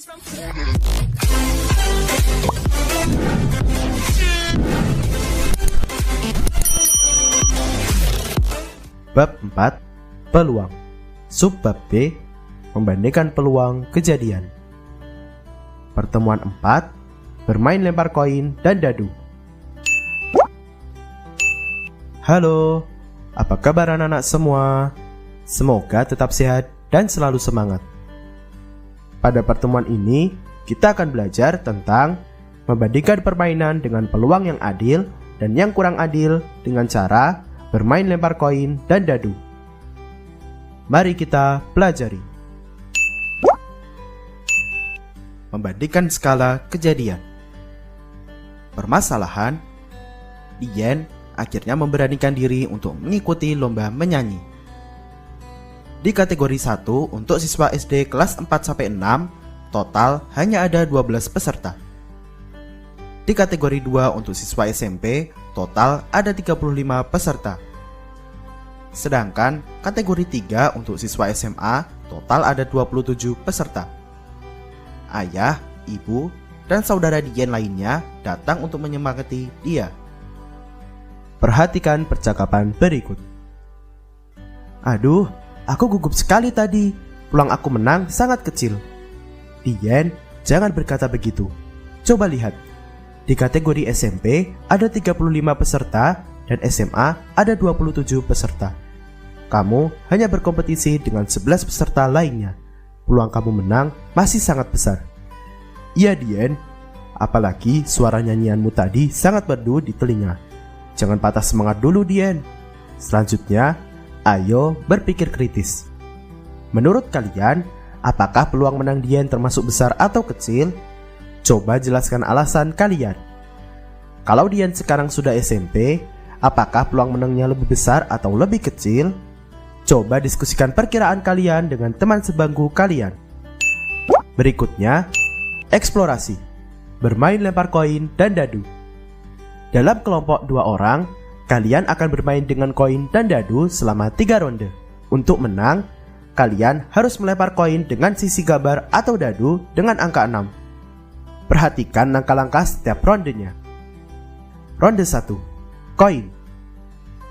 Bab 4. Peluang. Subbab B. Membandingkan peluang kejadian. Pertemuan 4. Bermain lempar koin dan dadu. Halo, apa kabar anak-anak semua? Semoga tetap sehat dan selalu semangat. Pada pertemuan ini, kita akan belajar tentang membandingkan permainan dengan peluang yang adil dan yang kurang adil dengan cara bermain lempar koin dan dadu. Mari kita pelajari. Membandingkan skala kejadian. Permasalahan, Dian akhirnya memberanikan diri untuk mengikuti lomba menyanyi. Di kategori 1 untuk siswa SD kelas 4-6, total hanya ada 12 peserta. Di kategori 2 untuk siswa SMP, total ada 35 peserta. Sedangkan kategori 3 untuk siswa SMA, total ada 27 peserta. Ayah, ibu, dan saudara Dian lainnya datang untuk menyemangati dia. Perhatikan percakapan berikut. Aduh, aku gugup sekali tadi. Peluang aku menang sangat kecil. Dian, jangan berkata begitu. Coba lihat. Di kategori SMP ada 35 peserta dan SMA ada 27 peserta. Kamu hanya berkompetisi dengan 11 peserta lainnya. Peluang kamu menang masih sangat besar. Iya Dian, apalagi suara nyanyianmu tadi sangat merdu di telinga. Jangan patah semangat dulu Dian. Selanjutnya, ayo berpikir kritis. Menurut kalian, apakah peluang menang Dian termasuk besar atau kecil? Coba jelaskan alasan kalian. Kalau Dian sekarang sudah SMP, apakah peluang menangnya lebih besar atau lebih kecil? Coba diskusikan perkiraan kalian dengan teman sebangku kalian. Berikutnya, eksplorasi. Bermain lempar koin dan dadu. Dalam kelompok 2 orang, kalian akan bermain dengan koin dan dadu selama 3 ronde. Untuk menang, kalian harus melempar koin dengan sisi gambar atau dadu dengan angka 6. Perhatikan langkah-langkah setiap rondenya. Ronde 1. Koin.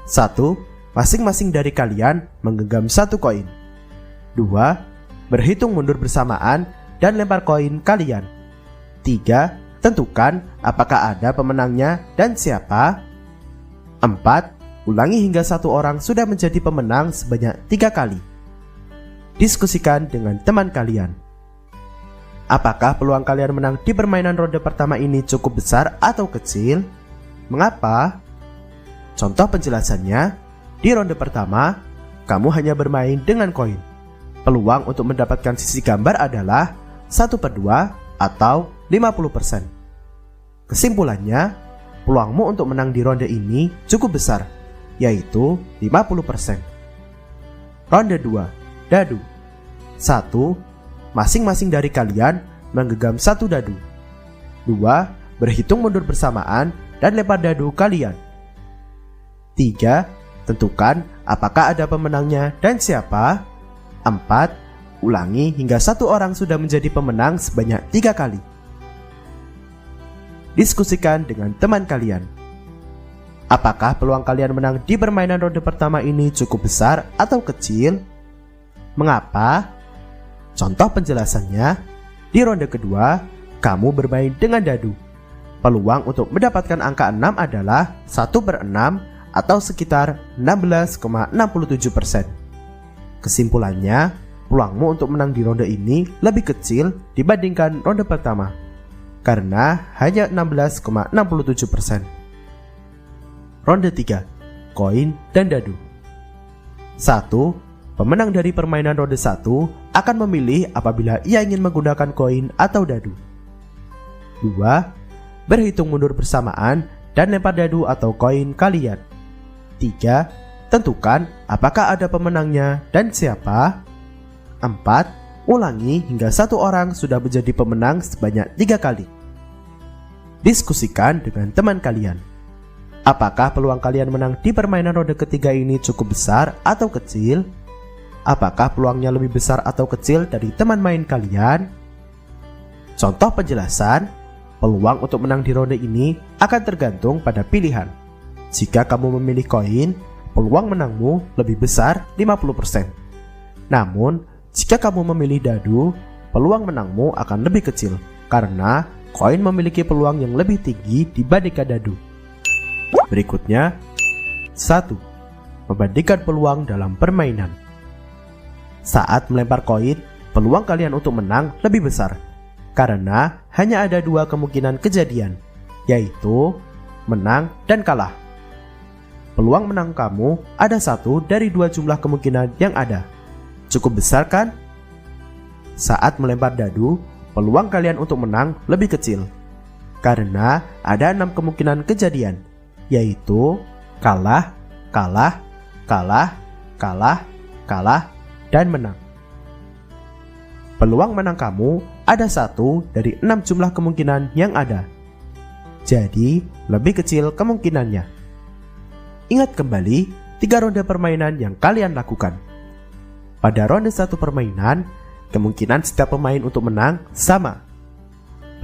1. Masing-masing dari kalian menggenggam 1 koin. 2. Berhitung mundur bersamaan dan lempar koin kalian. 3. Tentukan apakah ada pemenangnya dan siapa. 4. Ulangi hingga 1 orang sudah menjadi pemenang sebanyak 3 kali. Diskusikan dengan teman kalian. Apakah peluang kalian menang di permainan ronde pertama ini cukup besar atau kecil? Mengapa? Contoh penjelasannya, di ronde pertama, kamu hanya bermain dengan koin. Peluang untuk mendapatkan sisi gambar adalah 1/2 atau 50%. Kesimpulannya, peluangmu untuk menang di ronde ini cukup besar, yaitu 50%. Ronde 2, dadu. 1. Masing-masing dari kalian menggenggam 1 dadu. 2. Berhitung mundur bersamaan dan lempar dadu kalian. 3. Tentukan apakah ada pemenangnya dan siapa. 4. Ulangi hingga 1 orang sudah menjadi pemenang sebanyak 3 kali. Diskusikan dengan teman kalian. Apakah peluang kalian menang di permainan ronde pertama ini cukup besar atau kecil? Mengapa? Contoh penjelasannya, di ronde kedua, kamu bermain dengan dadu. Peluang untuk mendapatkan angka 6 adalah 1/6 atau sekitar 16,67%. Kesimpulannya, peluangmu untuk menang di ronde ini lebih kecil dibandingkan ronde pertama, karena hanya 16,67%. Ronde 3, koin dan dadu. 1. Pemenang dari permainan ronde 1 akan memilih apabila ia ingin menggunakan koin atau dadu. 2. Berhitung mundur bersamaan dan lempar dadu atau koin kalian. 3. Tentukan apakah ada pemenangnya dan siapa. 4. Ulangi hingga 1 orang sudah menjadi pemenang sebanyak 3 kali. Diskusikan dengan teman kalian. Apakah peluang kalian menang di permainan ronde ketiga ini cukup besar atau kecil? Apakah peluangnya lebih besar atau kecil dari teman main kalian? contoh penjelasan, peluang untuk menang di ronde ini akan tergantung pada pilihan. Jika kamu memilih koin, peluang menangmu lebih besar 50%. Namun, jika kamu memilih dadu, peluang menangmu akan lebih kecil karena koin memiliki peluang yang lebih tinggi dibandingkan dadu. Berikutnya, 1. Membandingkan peluang dalam permainan. Saat melempar koin, peluang kalian untuk menang lebih besar karena hanya ada 2 kemungkinan kejadian, yaitu menang dan kalah. Peluang menang kamu ada 1 dari 2 jumlah kemungkinan yang ada. Cukup besar kan? Saat melempar dadu, peluang kalian untuk menang lebih kecil karena ada 6 kemungkinan kejadian, yaitu kalah, kalah, kalah, kalah, kalah, dan menang. Peluang menang kamu ada 1 dari 6 jumlah kemungkinan yang ada. Jadi, lebih kecil kemungkinannya. Ingat kembali 3 ronde permainan yang kalian lakukan. Pada ronde 1 permainan, kemungkinan setiap pemain untuk menang sama.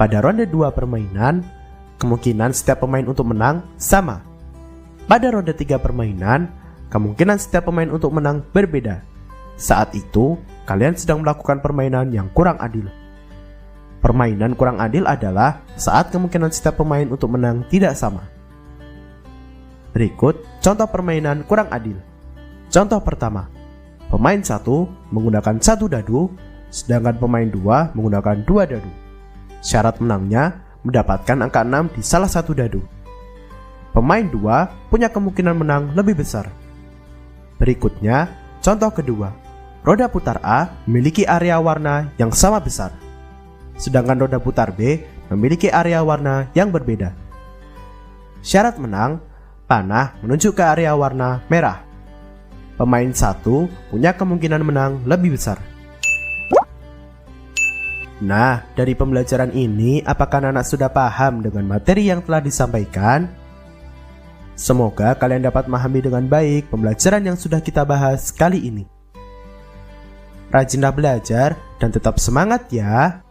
Pada ronde 2 permainan, kemungkinan setiap pemain untuk menang sama. Pada ronde 3 permainan, kemungkinan setiap pemain untuk menang berbeda. Saat itu, kalian sedang melakukan permainan yang kurang adil. Permainan kurang adil adalah saat kemungkinan setiap pemain untuk menang tidak sama. Berikut contoh permainan kurang adil. Contoh pertama, pemain 1 menggunakan 1 dadu, sedangkan pemain 2 menggunakan 2 dadu. Syarat menangnya mendapatkan angka 6 di salah satu dadu. Pemain 2 punya kemungkinan menang lebih besar. Berikutnya, contoh kedua. Roda putar A memiliki area warna yang sama besar, sedangkan roda putar B memiliki area warna yang berbeda. Syarat menang, panah menunjuk ke area warna merah. Pemain 1 punya kemungkinan menang lebih besar. Nah, dari pembelajaran ini, apakah anak sudah paham dengan materi yang telah disampaikan? Semoga kalian dapat memahami dengan baik pembelajaran yang sudah kita bahas kali ini. Rajinlah belajar dan tetap semangat ya!